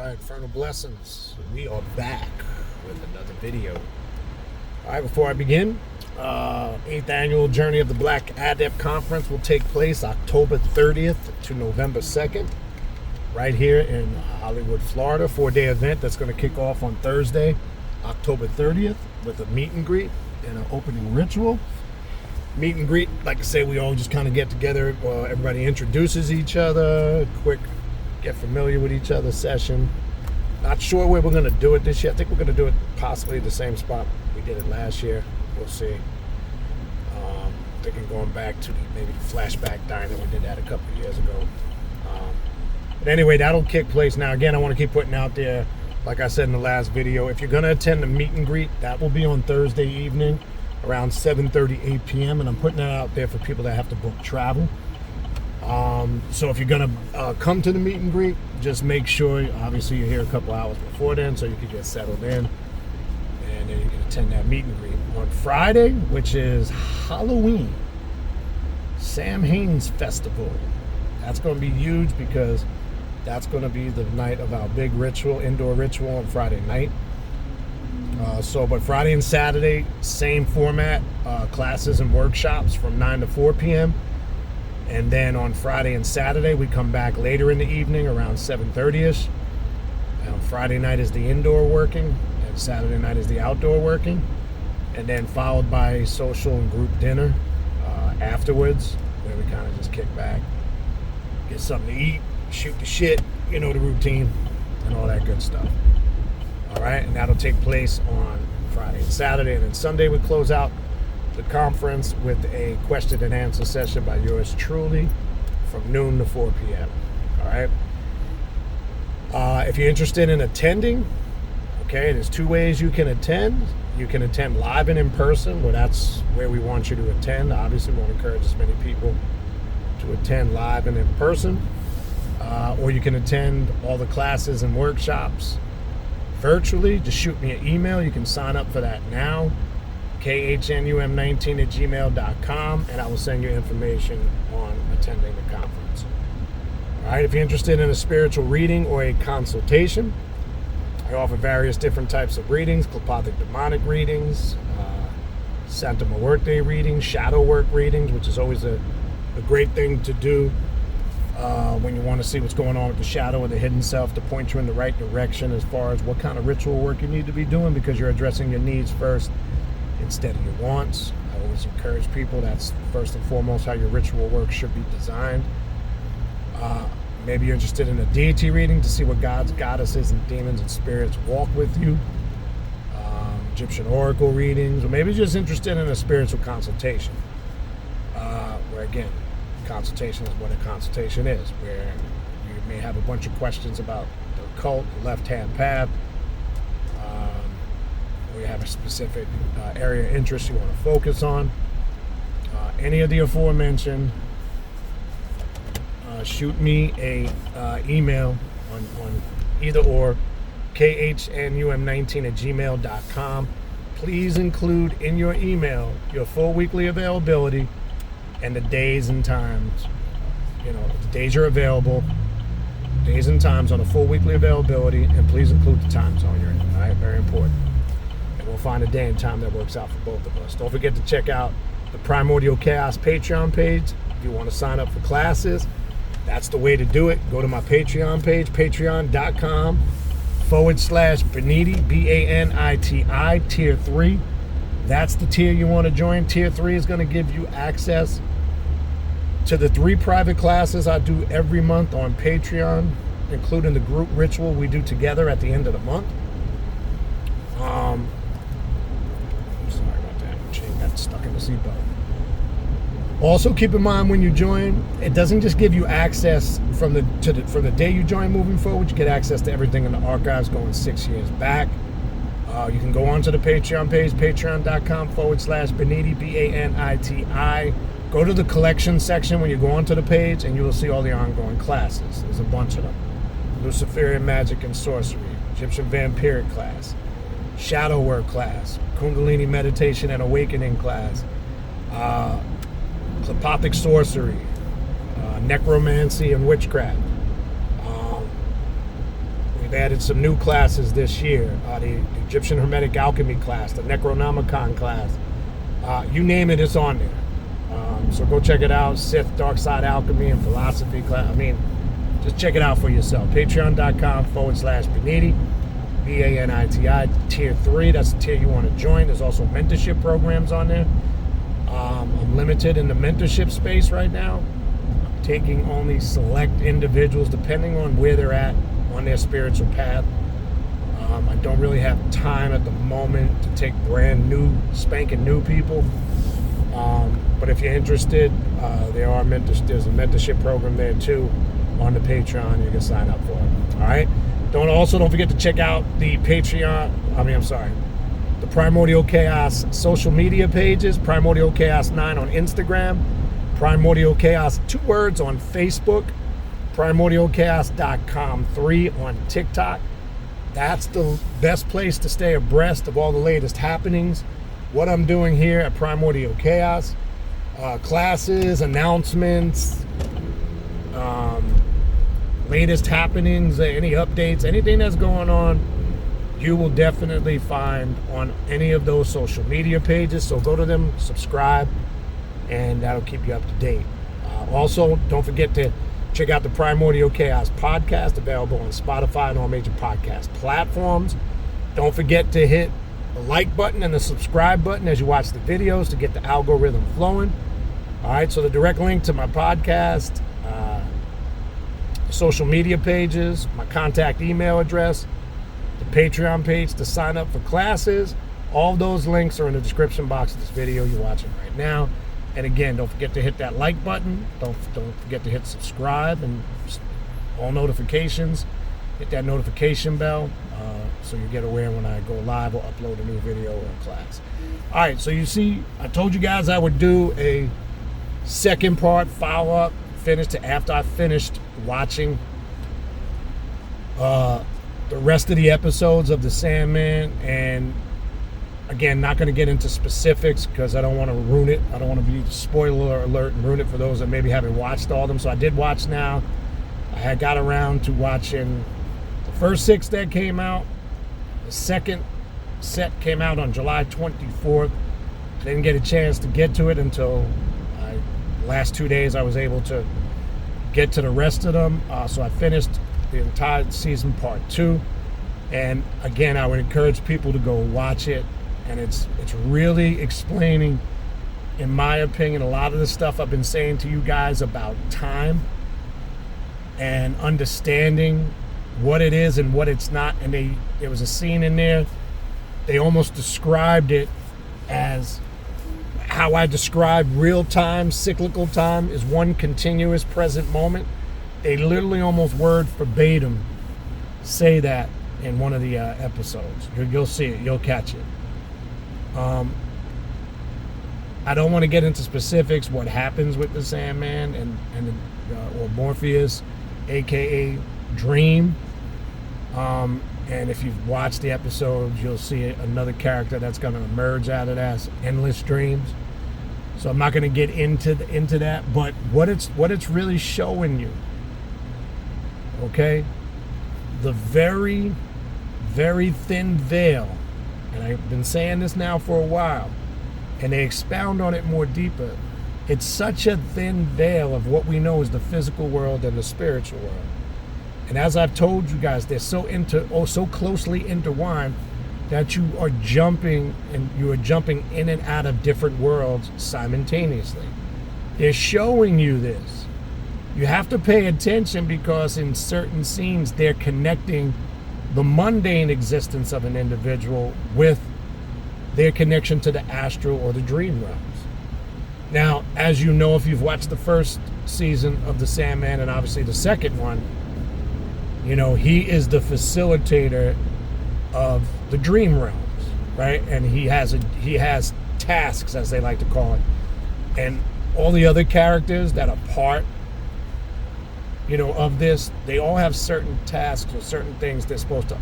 Alright, Infernal Blessings. We are back with another video. Alright, before I begin, 8th Annual Journey of the Black Adept Conference will take place October 30th to November 2nd, right here in Hollywood, Florida. 4-day event that's going to kick off on Thursday, October 30th, with a meet and greet and an opening ritual. Meet and greet, like I say, we all just kind of get together, everybody introduces each other, quick get familiar with each other session. Not sure where we're going to do it this year. I think we're going to do it possibly the same spot we did it last year. We'll see. Thinking going back to maybe the Flashback Diner. We did that a couple of years ago. But anyway, that'll kick place. Now, again, I want to keep putting out there, like I said in the last video, if you're going to attend the meet and greet, that will be on Thursday evening around 7:30, 8 p.m. And I'm putting that out there for people that have to book travel. So if you're going to come to the meet and greet, just make sure, obviously, you're here a couple hours before then so you can get settled in. And then you can attend that meet and greet. On Friday, which is Halloween, Sam Haines Festival. That's going to be huge because that's going to be the night of our big ritual, indoor ritual on Friday night. But Friday and Saturday, same format, classes and workshops from 9 to 4 p.m. And then on Friday and Saturday, we come back later in the evening around 7:30ish. And Friday night is the indoor working, and Saturday night is the outdoor working. And then followed by social and group dinner afterwards, where we kind of just kick back, get something to eat, shoot the shit, you know, the routine, and all that good stuff. All right, and that'll take place on Friday and Saturday. And then Sunday, we close out the conference with a question and answer session by yours truly from noon to 4 p.m. All right. If you're interested in attending, okay, there's two ways you can attend. You can attend live and in person, well, that's where we want you to attend. Obviously, we want to encourage as many people to attend live and in person. Or you can attend all the classes and workshops virtually. Just shoot me an email. You can sign up for that now. KHNUM19@gmail.com, and I will send you information on attending the conference. All right, if you're interested in a spiritual reading or a consultation, I offer various different types of readings: Klapothic demonic readings, Santa Muerte readings, shadow work readings, which is always a great thing to do when you want to see what's going on with the shadow or the hidden self, to point you in the right direction as far as what kind of ritual work you need to be doing, because you're addressing your needs first instead of your wants. I always encourage people, that's first and foremost how your ritual work should be designed. Maybe you're interested in a deity reading to see what gods, goddesses, and demons and spirits walk with you. Egyptian oracle readings, or maybe you're just interested in a spiritual consultation. Where again, consultation is what a consultation is, where you may have a bunch of questions about the occult, the left-hand path, or you have a specific area of interest you want to focus on. Any of the aforementioned, shoot me a email on either or, KHNUM19@gmail.com. Please include in your email your full weekly availability and the days and times, you know, the days you're available, days and times on a full weekly availability, and please include the time zone you're in. All right, very important. And we'll find a day and time that works out for both of us. Don't forget to check out the Primordial Chaos Patreon page if you want to sign up for classes. That's the way to do it. Go to my Patreon page, patreon.com/Baniti, Baniti, Tier 3. That's the tier you want to join. Tier 3 is going to give you access to the 3 private classes I do every month on Patreon, including the group ritual we do together at the end of the month. I'm sorry about that. Chain got stuck in the seatbelt. Also, keep in mind when you join, it doesn't just give you access from the day you join moving forward. You get access to everything in the archives going 6 years back. You can go onto the Patreon page, patreon.com/Baniti, Baniti. Go to the collection section when you go onto the page, and you will see all the ongoing classes. There's a bunch of them. Luciferian Magic and Sorcery, Egyptian Vampiric class, Shadow Work class, Kundalini Meditation and Awakening class, Klapothic Sorcery, Necromancy and Witchcraft. I've added some new classes this year. The Egyptian Hermetic Alchemy class, the Necronomicon class. You name it, it's on there. So go check it out. Sith, Dark Side Alchemy, and Philosophy class. I mean, just check it out for yourself. Patreon.com/Baniti, Baniti, tier 3. That's the tier you want to join. There's also mentorship programs on there. I'm limited in the mentorship space right now. I'm taking only select individuals depending on where they're at on their spiritual path. I don't really have time at the moment to take brand new, spanking new people. But if you're interested, there's a mentorship program there too on the Patreon. You can sign up for it. All right. Don't forget to check out the the Primordial Chaos social media pages. Primordial Chaos 9 on Instagram. Primordial Chaos 2 words on Facebook. PrimordialChaos.com 3 on TikTok. That's the best place to stay abreast of all the latest happenings. What I'm doing here at Primordial Chaos. Classes, announcements, latest happenings, any updates, anything that's going on, you will definitely find on any of those social media pages. So go to them, subscribe, and that'll keep you up to date. Also, don't forget to check out the Primordial Chaos podcast, available on Spotify and all major podcast platforms. Don't forget to hit the like button and the subscribe button as you watch the videos to get the algorithm flowing. All right, so the direct link to my podcast, social media pages, my contact email address, the Patreon page to sign up for classes, all those links are in the description box of this video you're watching right now. And again, don't forget to hit that like button. Don't forget to hit subscribe and all notifications. Hit that notification bell so you get aware when I go live or upload a new video or class. All right, so you see, I told you guys I would do a second part follow-up after I finished watching the rest of the episodes of the Sandman. And again, not going to get into specifics because I don't want to ruin it. I don't want to be spoiler alert and ruin it for those that maybe haven't watched all of them. So I did watch now. I had got around to watching the first 6 that came out. The second set came out on July 24th. I didn't get a chance to get to it until last 2 days I was able to get to the rest of them. So I finished the entire season part 2. And again, I would encourage people to go watch it. And it's really explaining, in my opinion, a lot of the stuff I've been saying to you guys about time and understanding what it is and what it's not. And there was a scene in there, they almost described it as how I describe real time, cyclical time is one continuous present moment. They literally almost word verbatim say that in one of the episodes. You'll see it, you'll catch it. I don't want to get into specifics what happens with the Sandman or Morpheus, aka Dream. And if you've watched the episodes, you'll see another character that's going to emerge out of that, Endless Dreams. So I'm not going to get into that, but what it's really showing you, okay? The very, very thin veil, and I've been saying this now for a while, and they expound on it more deeper. It's such a thin veil of what we know as the physical world and the spiritual world. And as I've told you guys, they're so closely intertwined that you are jumping in and out of different worlds simultaneously. They're showing you this. You have to pay attention because in certain scenes they're connecting the mundane existence of an individual with their connection to the astral or the dream realms. Now, as you know, if you've watched the first season of the Sandman and obviously the second one, you know, he is the facilitator of the dream realms, right? And he has tasks, as they like to call it. And all the other characters that are part, you know, of this, they all have certain tasks or certain things they're supposed to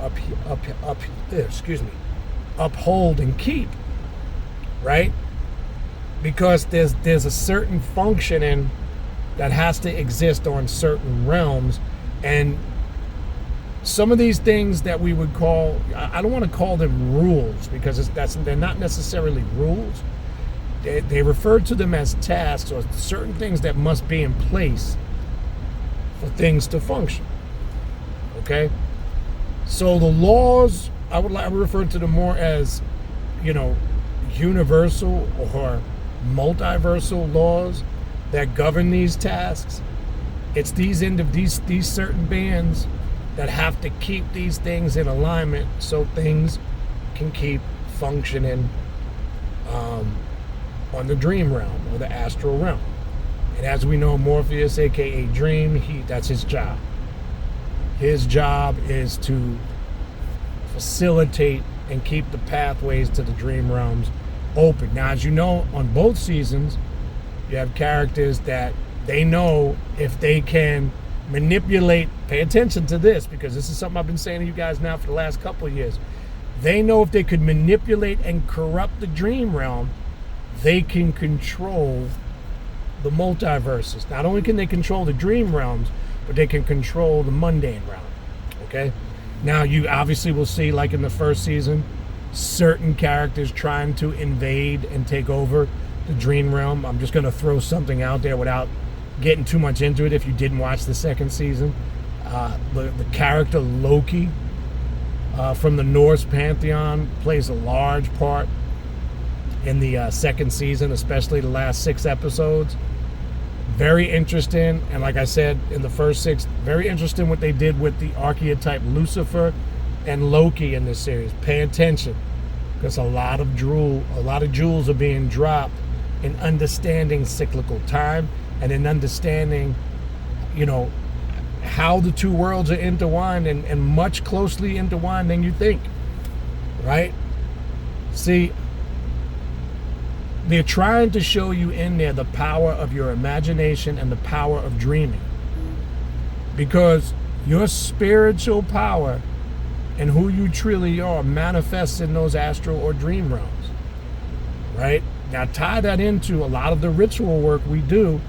uphold and keep, right? Because there's a certain functioning that has to exist on certain realms, and some of these things that we would call, I don't want to call them rules, because they're not necessarily rules. They refer to them as tasks, or certain things that must be in place for things to function. Okay? So the laws, I would refer to them more as, universal or multiversal laws that govern these tasks. It's these certain bands that have to keep these things in alignment so things can keep functioning on the dream realm or the astral realm. And as we know, Morpheus, aka Dream, that's his job. His job is to facilitate and keep the pathways to the dream realms open. Now, as you know, on both seasons, you have characters that they know if they can manipulate, pay attention to this, because this is something I've been saying to you guys now for the last couple of years. They know if they could manipulate and corrupt the dream realm, they can control the multiverses. Not only can they control the dream realms, but they can control the mundane realm. Okay? Now, you obviously will see, like in the first season, certain characters trying to invade and take over the dream realm. I'm just going to throw something out there without getting too much into it if you didn't watch the second season. The character Loki from the Norse pantheon plays a large part in the second season, especially the last 6 episodes. Very interesting, and like I said in the first 6, very interesting what they did with the archetype Lucifer and Loki in this series. Pay attention, because a lot of jewels are being dropped in understanding cyclical time and in understanding, how the two worlds are intertwined and much closely intertwined than you think, right? See, they're trying to show you in there the power of your imagination and the power of dreaming. Because your spiritual power and who you truly are manifests in those astral or dream realms. Right? Now tie that into a lot of the ritual work we do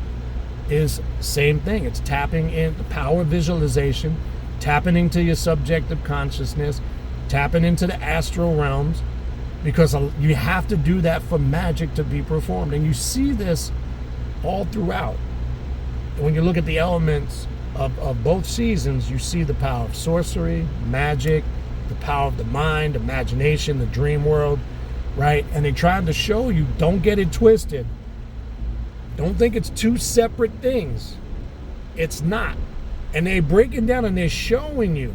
is same thing. It's tapping in the power of visualization, tapping into your subjective consciousness, tapping into the astral realms, because you have to do that for magic to be performed. And you see this all throughout. And when you look at the elements of both seasons, you see the power of sorcery, magic, the power of the mind, imagination, the dream world, right? And they're trying to show you, don't get it twisted. Don't think it's two separate things. It's not. And they're breaking down and they're showing you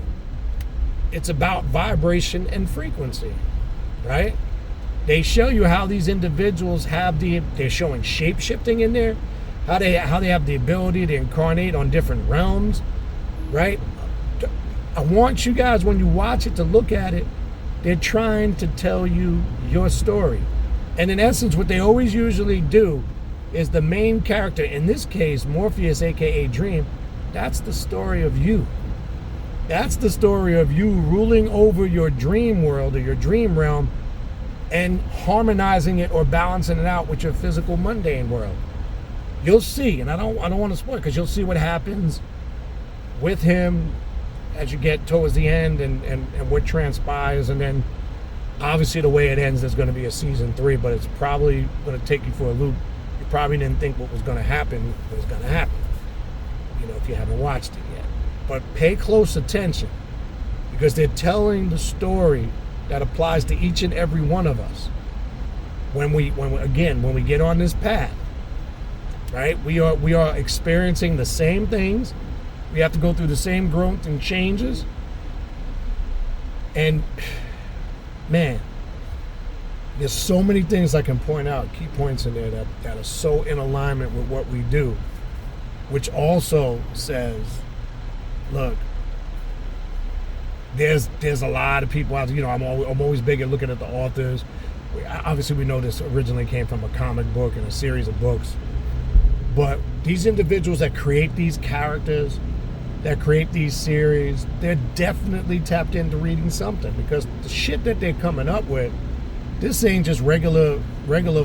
it's about vibration and frequency. Right? They show you how these individuals they're showing shape-shifting in there, how they have the ability to incarnate on different realms, right? I want you guys, when you watch it, to look at it. They're trying to tell you your story. And in essence, what they always usually do is the main character, in this case, Morpheus, aka Dream, that's the story of you. That's the story of you ruling over your dream world or your dream realm and harmonizing it or balancing it out with your physical mundane world. You'll see, and I don't want to spoil it, because you'll see what happens with him as you get towards the end and what transpires. And then obviously the way it ends, there's going to be a season 3, but it's probably going to take you for a loop. You probably didn't think what was going to happen was going to happen, if you haven't watched it yet. But pay close attention, because they're telling the story that applies to each and every one of us. When we get on this path, right? We are experiencing the same things. We have to go through the same growth and changes. And man, there's so many things I can point out, key points in there that are so in alignment with what we do, which also says, look, there's a lot of people out there. I'm always big at looking at the authors. Obviously, we know this originally came from a comic book and a series of books. But these individuals that create these characters, that create these series, they're definitely tapped into reading something, because the shit that they're coming up with, this ain't just regular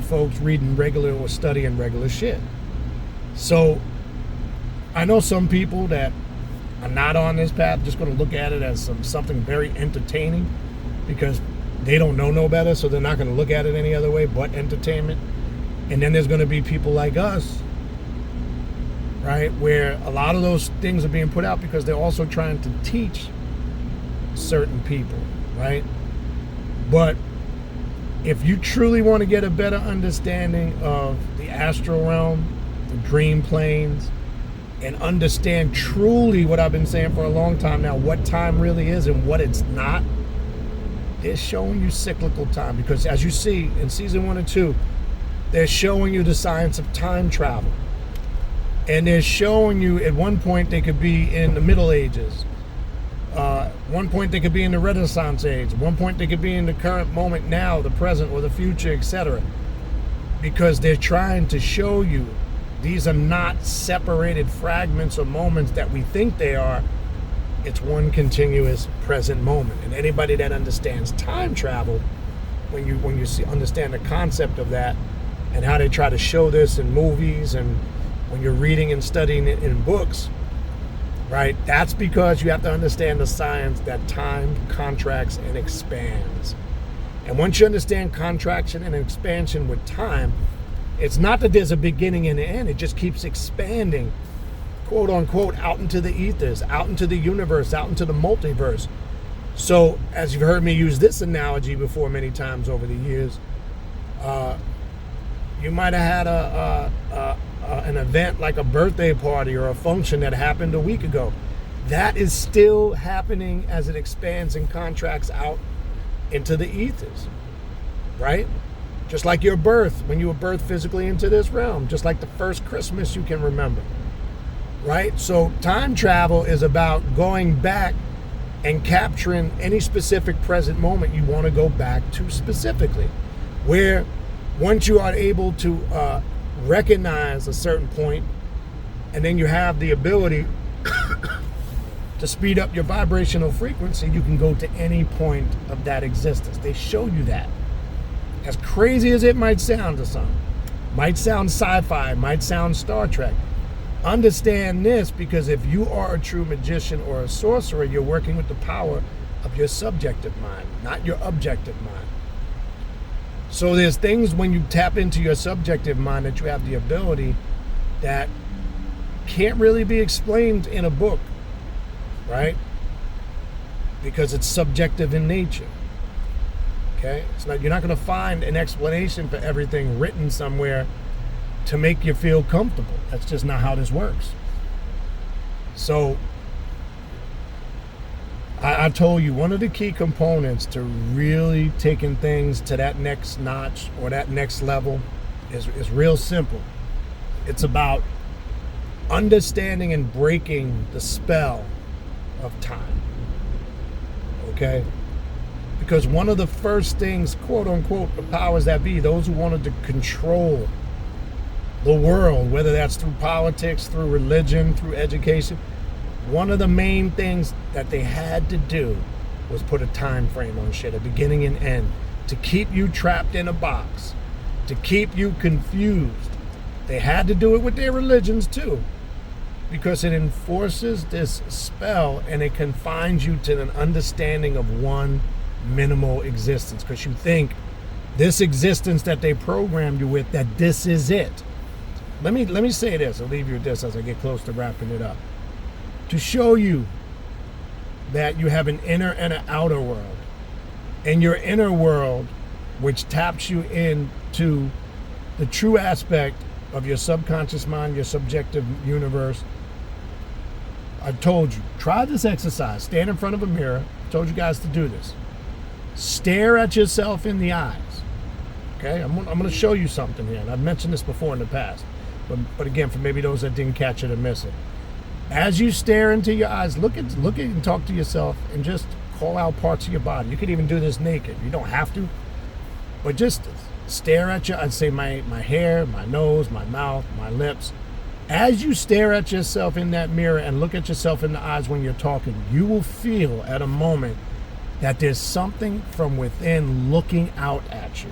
folks reading regular or studying regular shit. So I know some people that are not on this path just going to look at it as something very entertaining because they don't know no better, so they're not going to look at it any other way but entertainment. And then there's going to be people like us, right, where a lot of those things are being put out because they're also trying to teach certain people, right? But if you truly want to get a better understanding of the astral realm, the dream planes, and understand truly what I've been saying for a long time now, what time really is and what it's not, they're showing you cyclical time. Because as you see in season 1 and 2, they're showing you the science of time travel. And they're showing you at one point they could be in the Middle Ages. One point they could be in the Renaissance age. One point they could be in the current moment now, the present or the future, etc. Because they're trying to show you these are not separated fragments or moments that we think they are. It's one continuous present moment. And anybody that understands time travel, when you understand the concept of that and how they try to show this in movies and when you're reading and studying it in books, right? That's because you have to understand the science that time contracts and expands. And once you understand contraction and expansion with time, it's not that there's a beginning and an end. It just keeps expanding, quote unquote, out into the ethers, out into the universe, out into the multiverse. So, as you've heard me use this analogy before many times over the years, you might have had an event like a birthday party or a function that happened a week ago. That is still happening as it expands and contracts out into the ethers, right? Just like your birth, when you were birthed physically into this realm, just like the first Christmas you can remember, right? So time travel is about going back and capturing any specific present moment you want to go back to specifically, where once you are able to recognize a certain point, and then you have the ability to speed up your vibrational frequency, you can go to any point of that existence. They show you that. As crazy as it might sound to some, might sound sci-fi, might sound Star Trek, understand this, because if you are a true magician or a sorcerer, you're working with the power of your subjective mind, not your objective mind. So there's things when you tap into your subjective mind that you have the ability that can't really be explained in a book, right? Because it's subjective in nature. Okay? It's not, you're not going to find an explanation for everything written somewhere to make you feel comfortable. That's just not how this works. So I told you one of the key components to really taking things to that next notch or that next level is real simple. It's about understanding and breaking the spell of time. Okay? Because one of the first things, quote unquote, the powers that be, those who wanted to control the world, whether that's through politics, through religion, through education, one of the main things that they had to do was put a time frame on shit, a beginning and end, to keep you trapped in a box, to keep you confused. They had to do it with their religions too, because it enforces this spell and it confines you to an understanding of one minimal existence, because you think this existence that they programmed you with, that this is it. Let me say this. I'll leave you with this as I get close to wrapping it up. To show you that you have an inner and an outer world. And your inner world, which taps you into the true aspect of your subconscious mind, your subjective universe. I've told you, try this exercise. Stand in front of a mirror. I told you guys to do this. Stare at yourself in the eyes. Okay, I'm going to show you something here. And I've mentioned this before in the past. But again, for maybe those that didn't catch it or miss it. As you stare into your eyes, look at and talk to yourself and just call out parts of your body. You could even do this naked. You don't have to. But just stare at I'd say my hair, my nose, my mouth, my lips. As you stare at yourself in that mirror and look at yourself in the eyes when you're talking, you will feel at a moment that there's something from within looking out at you.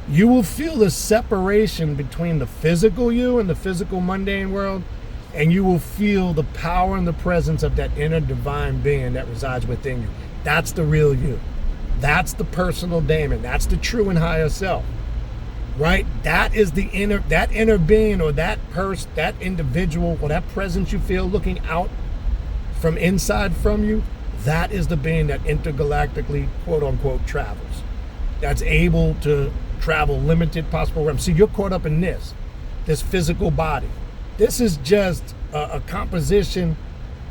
You will feel the separation between the physical you and the physical mundane world. and you will feel the power and the presence of that inner divine being that resides within you. That's the real you. That's the personal daemon. That's the true and higher self, right? That is the inner being, or that person, that individual, or that presence you feel looking out from inside from you. That is the being that intergalactically, quote unquote, travels. That's able to travel limited possible realms. See, you're caught up in this physical body. This is just a composition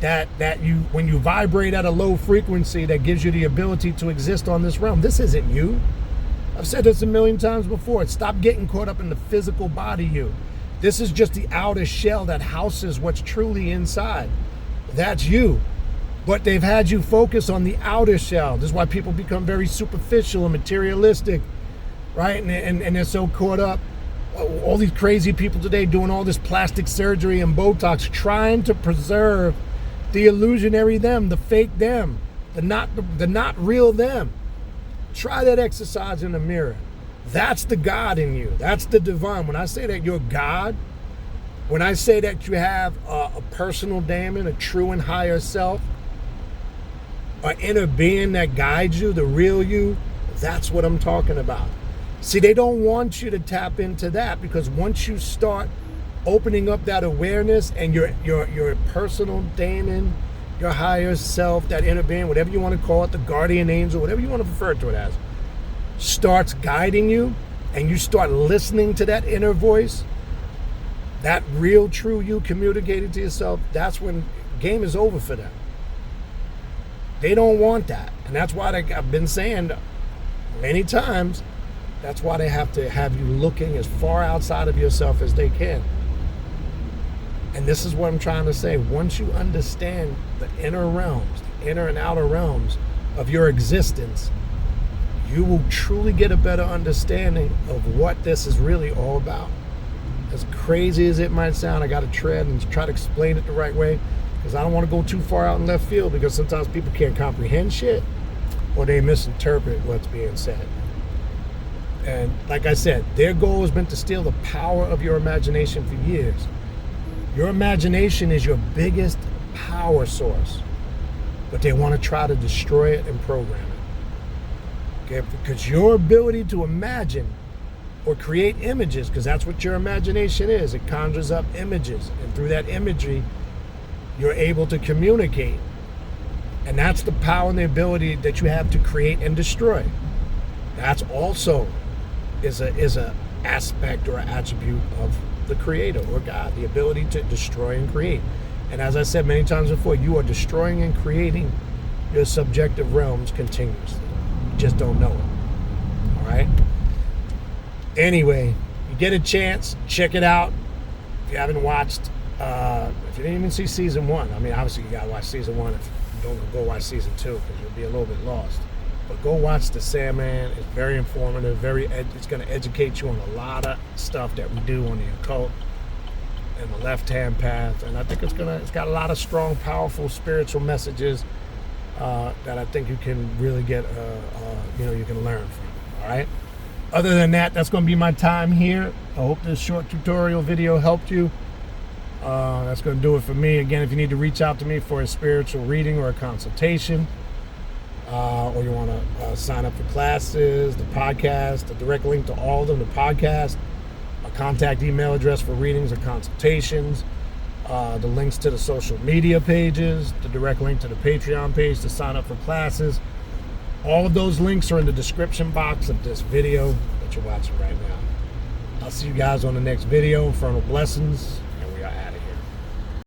that you, when you vibrate at a low frequency, that gives you the ability to exist on this realm. This isn't you. I've said this a million times before. Stop getting caught up in the physical body you. This is just the outer shell that houses what's truly inside. That's you. But they've had you focus on the outer shell. This is why people become very superficial and materialistic, right? And they're so caught up. All these crazy people today doing all this plastic surgery and Botox, trying to preserve the illusionary them, the fake them, the not real them. Try that exercise in the mirror. That's the God in you. That's the divine. When I say that you're God, when I say that you have a personal daemon, a true and higher self, an inner being that guides you, the real you, that's what I'm talking about. See, they don't want you to tap into that, because once you start opening up that awareness and your personal daemon, your higher self, that inner being, whatever you want to call it, the guardian angel, whatever you want to refer to it as, starts guiding you, and you start listening to that inner voice, that real true you communicating to yourself, that's when game is over for them. They don't want that. And that's why I've been saying many times, that's why they have to have you looking as far outside of yourself as they can. And this is what I'm trying to say. Once you understand the inner realms, the inner and outer realms of your existence, you will truly get a better understanding of what this is really all about. As crazy as it might sound, I got to tread and try to explain it the right way, because I don't want to go too far out in left field, because sometimes people can't comprehend shit, or they misinterpret what's being said. And like I said, their goal has been to steal the power of your imagination for years. Your imagination is your biggest power source, but they want to try to destroy it and program it. Okay? Because your ability to imagine or create images, because that's what your imagination is, it conjures up images, and through that imagery, you're able to communicate. And that's the power and the ability that you have to create and destroy. That's also is a aspect or an attribute of the creator or God, the ability to destroy and create. And as I said many times before, you are destroying and creating your subjective realms continuously. You just don't know it. All right? Anyway, you get a chance, check it out. If you haven't watched, if you didn't even see season 1, I mean, obviously you gotta watch season 1. If you don't, go watch season 2, because you'll be a little bit lost. But go watch the Sandman. It's very informative. It's going to educate you on a lot of stuff that we do on the occult and the left-hand path. And I think it's got a lot of strong, powerful spiritual messages that I think you can really get, you can learn from. All right. Other than that, that's going to be my time here. I hope this short tutorial video helped you. That's going to do it for me. Again, if you need to reach out to me for a spiritual reading or a consultation, or you want to sign up for classes, the podcast, the direct link to all of them, the podcast, a contact email address for readings or consultations, the links to the social media pages, the direct link to the Patreon page to sign up for classes. All of those links are in the description box of this video that you're watching right now. I'll see you guys on the next video. Infernal blessings.